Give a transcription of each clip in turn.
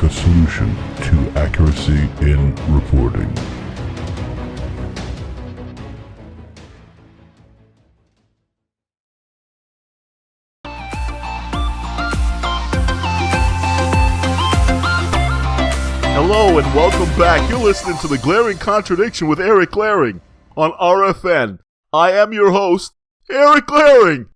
America's solution to accuracy in reporting. Hello and welcome back. You're listening to the Glaring Contradiction with Eric Glaring on RFN. I am your host, Eric Glaring.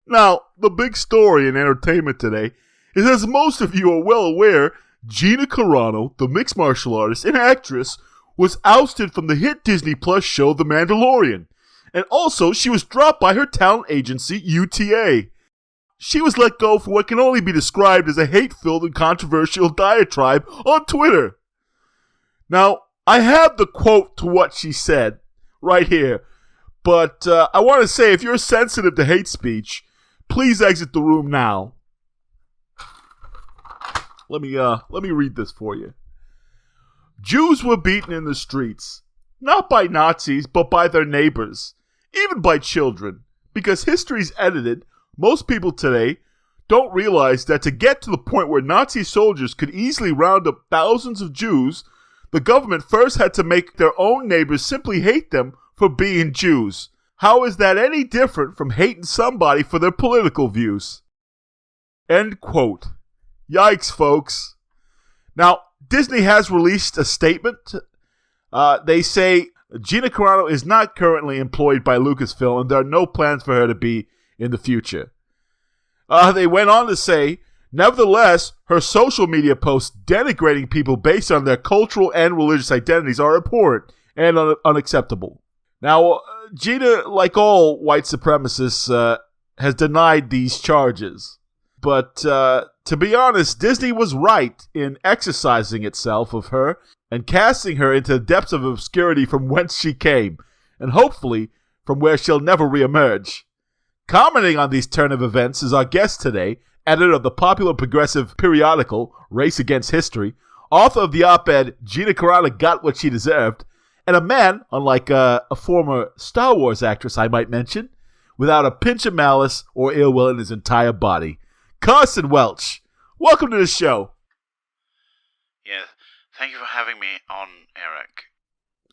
Now, the big story in entertainment today is, as most of you are well aware, Gina Carano, the mixed martial artist and actress, was ousted from the hit Disney Plus show The Mandolorian. And also, she was dropped by her talent agency, UTA. She was let go for what can only be described as a hate-filled and controversial diatribe on Twitter. Now, I have the quote to what she said right here, but I want to say, if you're sensitive to hate speech, please exit the room now. Let me read this for you. Jews were beaten in the streets, not by Nazis, but by their neighbors, even by children, because history's edited. Most people today don't realize that to get to the point where Nazi soldiers could easily round up thousands of Jews, the government first had to make their own neighbors simply hate them for being Jews. How is that any different from hating somebody for their political views? End quote. Yikes, folks. Now, Disney has released a statement. They say Gina Carano is not currently employed by Lucasfilm, and there are no plans for her to be in the future. They went on to say, nevertheless, her social media posts denigrating people based on their cultural and religious identities are abhorrent and unacceptable. Now, Gina, like all white supremacists, has denied these charges. But to be honest, Disney was right in exercising itself of her and casting her into the depths of obscurity from whence she came, and hopefully from where she'll never reemerge. Commenting on these turn of events is our guest today, editor of the popular progressive periodical Race Against History, author of the op-ed Gina Carano Got What She Deserved, and a man, unlike a former Star Wars actress I might mention, without a pinch of malice or ill will in his entire body. Carson Welch, welcome to the show. Yeah, thank you for having me on, Eric.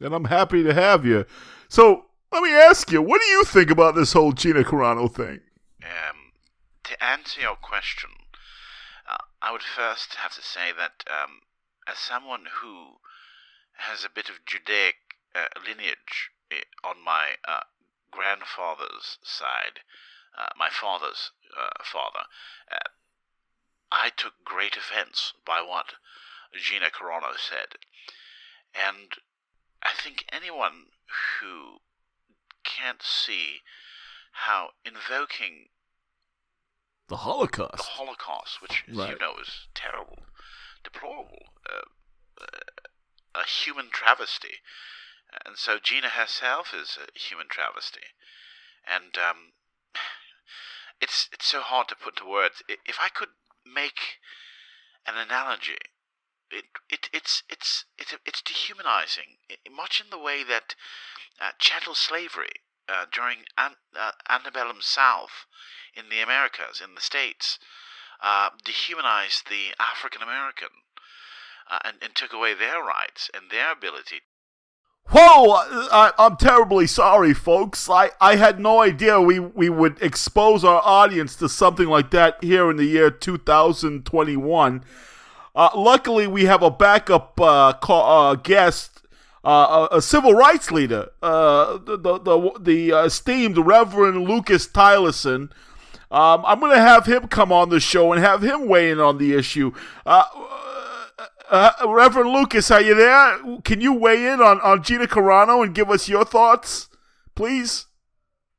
And I'm happy to have you. So, let me ask you, what do you think about this whole Gina Carano thing? To answer your question, I would first have to say that as someone who has a bit of Judaic lineage on my grandfather's side, my father's father, I took great offense by what Gina Carano said. And I think anyone who can't see how invoking the Holocaust, which, as you know, is terrible, deplorable, a human travesty. And so Gina herself is a human travesty. And it's so hard to put into words. If I could make an analogy, it's dehumanizing, much in the way that chattel slavery during antebellum South in the Americas, in the States, dehumanized the African American and took away their rights and their ability. Whoa! I'm terribly sorry, folks. I had no idea we would expose our audience to something like that here in the year 2021. Luckily, we have a backup guest, a civil rights leader, the esteemed Reverend Lucas Tylerson. I'm going to have him come on the show and have him weigh in on the issue. Reverend Lucas, are you there? Can you weigh in on Gina Carano and give us your thoughts, please?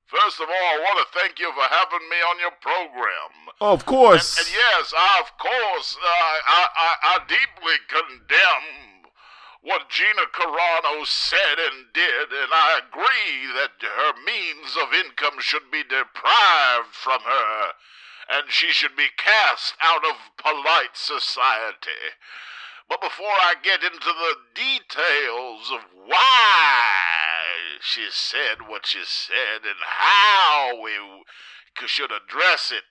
First of all, I want to thank you for having me on your program. Oh, of course. And yes, of course, I deeply condemn what Gina Carano said and did, and I agree that her means of income should be deprived from her, and she should be cast out of polite society. But before I get into the details of why she said what she said and how we should address it,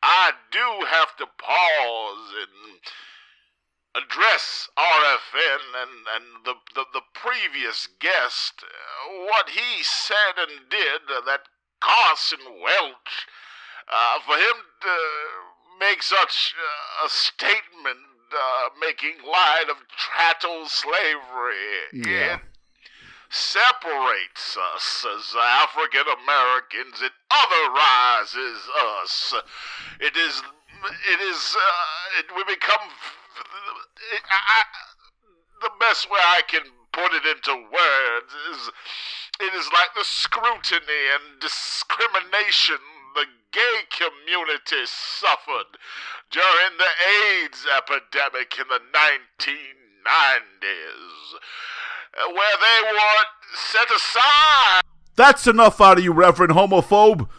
I do have to pause and address RFN and the previous guest, what he said and did, that Carson Welch, for him to make such a statement, making light of chattel slavery. Yeah. It separates us as African Americans. It otherizes us. We become. The best way I can put it into words is, it is like the scrutiny and discrimination the gay community suffered during the AIDS epidemic in the 1990s, where they were set aside. That's enough out of you, Reverend Homophobe.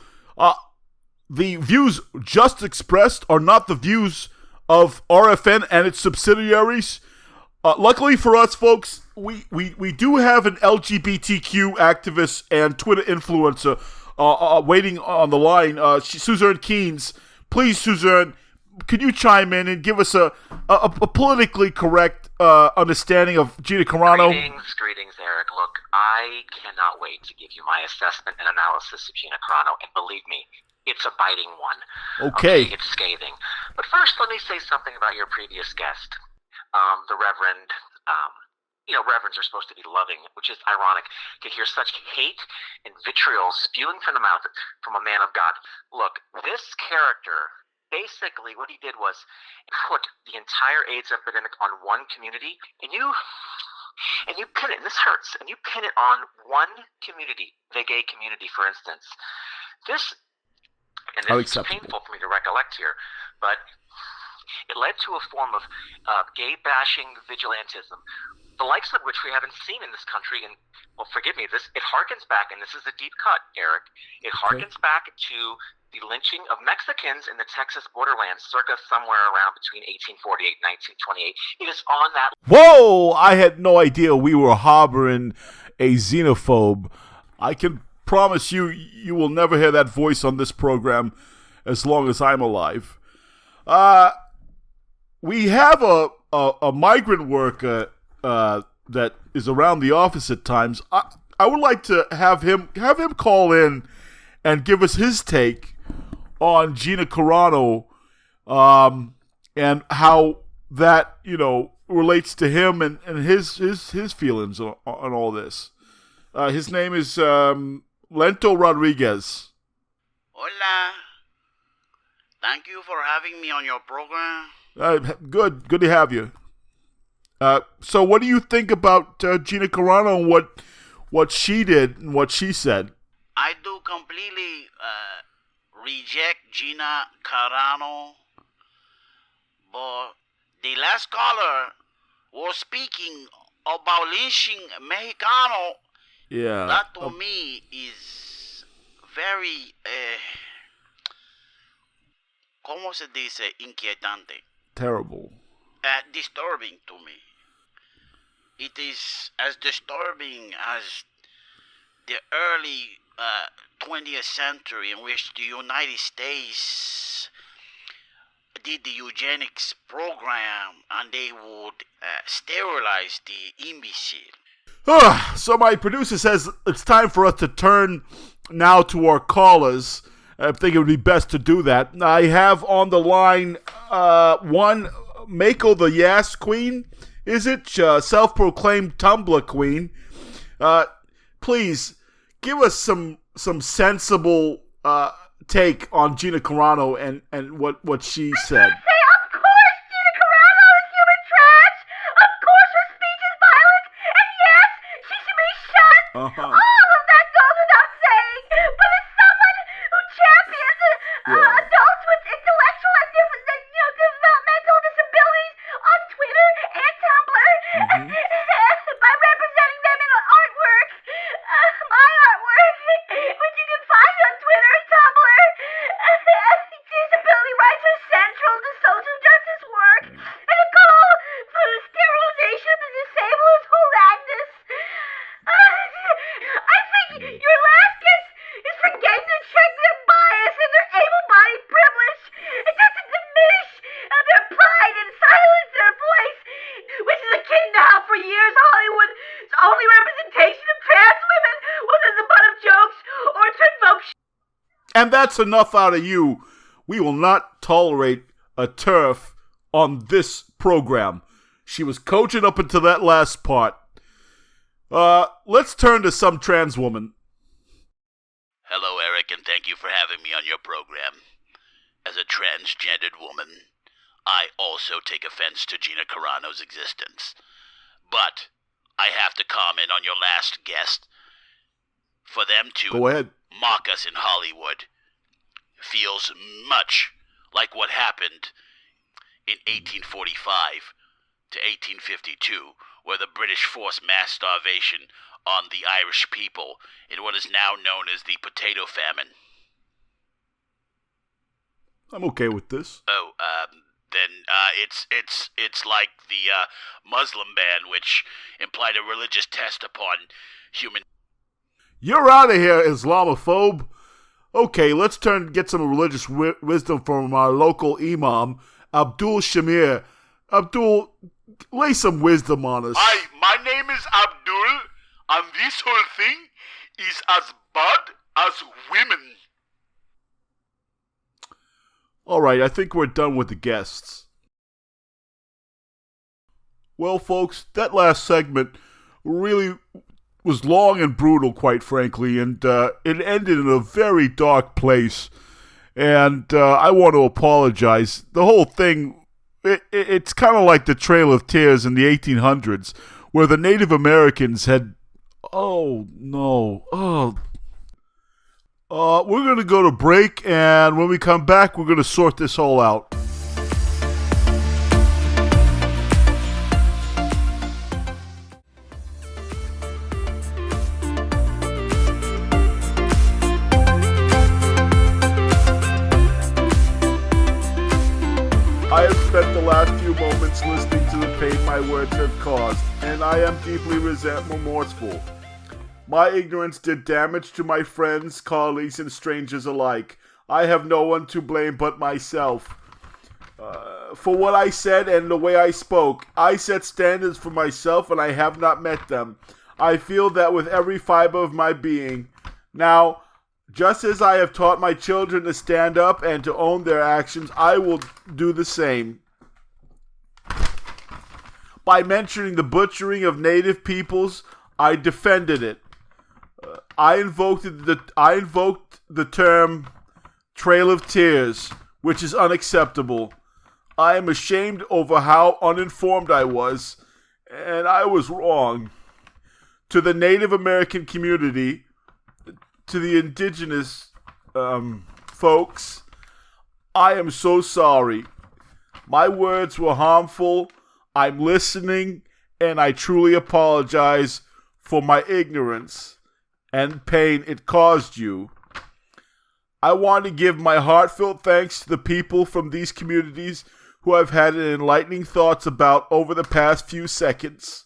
The views just expressed are not the views of RFN and its subsidiaries. Luckily for us, folks, we do have an LGBTQ activist and Twitter influencer waiting on the line. Suzanne Keynes. Please, Suzanne, could you chime in and give us a politically correct understanding of Gina Carano? Greetings, Eric. Look, I cannot wait to give you my assessment and analysis of Gina Carano, and believe me, it's a biting one. Okay. It's scathing. But first, let me say something about your previous guest, the Reverend. Reverends are supposed to be loving, which is ironic to hear such hate and vitriol spewing from the mouth from a man of God. Look, this character, basically what he did was put the entire AIDS epidemic on one community, and you pin it, and this hurts, and you pin it on one community, the gay community, for instance. This is painful for me to recollect here, but it led to a form of gay-bashing vigilantism, the likes of which we haven't seen in this country. And, well, forgive me, it harkens back, and this is a deep cut, Eric, it harkens back to the lynching of Mexicans in the Texas borderlands circa somewhere around between 1848 and 1928. It is on that... Whoa! I had no idea we were harboring a xenophobe. I can promise you, you will never hear that voice on this program as long as I'm alive. We have a migrant worker that is around the office at times. I would like to have him call in and give us his take on Gina Carano, and how that relates to him and his feelings on all this. His name is Lento Rodriguez. Hola. Thank you for having me on your program. Good to have you. So what do you think about Gina Carano and what she did and what she said? I do completely reject Gina Carano, but the last caller was speaking about lynching Mexicano. Yeah. That to me is very, ¿cómo se dice? Inquietante. Terrible. Disturbing to me. It is as disturbing as the early 20th century, in which the United States did the eugenics program and they would sterilize the imbecile. So my producer says it's time for us to turn now to our callers. I think it would be best to do that. I have on the line one, Mako the Yas Queen. Is it? Self-proclaimed Tumblr Queen. Please, give us some sensible take on Gina Carano and what she said. Of course, Gina Carano is human trash. Of course, her speech is violent, and yes, she should be shot. All of that goes without saying. But as someone who champions adults with intellectual and developmental disabilities on Twitter and Tumblr, by representing them in artwork, my artwork, which you can find on Twitter and Tumblr, disability rights are central to And that's enough out of you. We will not tolerate a turf on this program. She was coaching up until that last part. Let's turn to some trans woman. Hello, Eric, and thank you for having me on your program. As a transgendered woman, I also take offense to Gina Carano's existence. But I have to comment on your last guest. For them to Go ahead. mock us in Hollywood feels much like what happened in 1845 to 1852, where the British forced mass starvation on the Irish people in what is now known as the potato famine. I'm okay with this. Oh, then it's like the Muslim ban, which implied a religious test upon human. You're out of here, Islamophobe. Okay, let's get some religious wisdom from our local imam, Abdul Shamir. Abdul, lay some wisdom on us. Hi, my name is Abdul, and this whole thing is as bad as women. All right, I think we're done with the guests. Well, folks, that last segment really was long and brutal, quite frankly, and it ended in a very dark place. And I want to apologize. The whole thing, it's kind of like the Trail of Tears in the 1800s, where the Native Americans had... Oh, no. We're going to go to break, and when we come back, we're going to sort this all out. I have spent the last few moments listening to the pain my words have caused, and I am deeply remorseful. My ignorance did damage to my friends, colleagues, and strangers alike. I have no one to blame but myself. For what I said and the way I spoke, I set standards for myself and I have not met them. I feel that with every fiber of my being. Now, just as I have taught my children to stand up and to own their actions, I will do the same. By mentioning the butchering of native peoples, I defended it. I invoked the term Trail of Tears, which is unacceptable. I am ashamed over how uninformed I was, and I was wrong. To the Native American community, to the indigenous folks, I am so sorry. My words were harmful. I'm listening, and I truly apologize for my ignorance and pain it caused you. I want to give my heartfelt thanks to the people from these communities who I've had enlightening thoughts about over the past few seconds.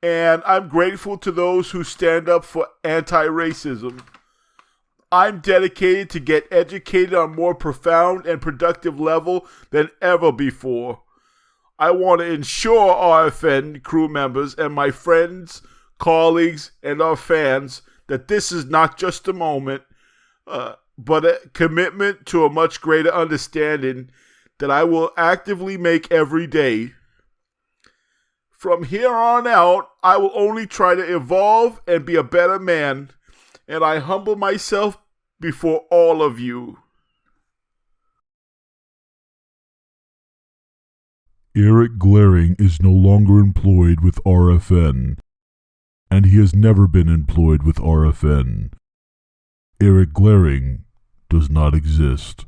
And I'm grateful to those who stand up for anti-racism. I'm dedicated to get educated on a more profound and productive level than ever before. I want to ensure RFN crew members and my friends, colleagues, and our fans that this is not just a moment, but a commitment to a much greater understanding that I will actively make every day. From here on out, I will only try to evolve and be a better man, and I humble myself before all of you. Eric Glaring is no longer employed with RFN, and he has never been employed with RFN. Eric Glaring does not exist.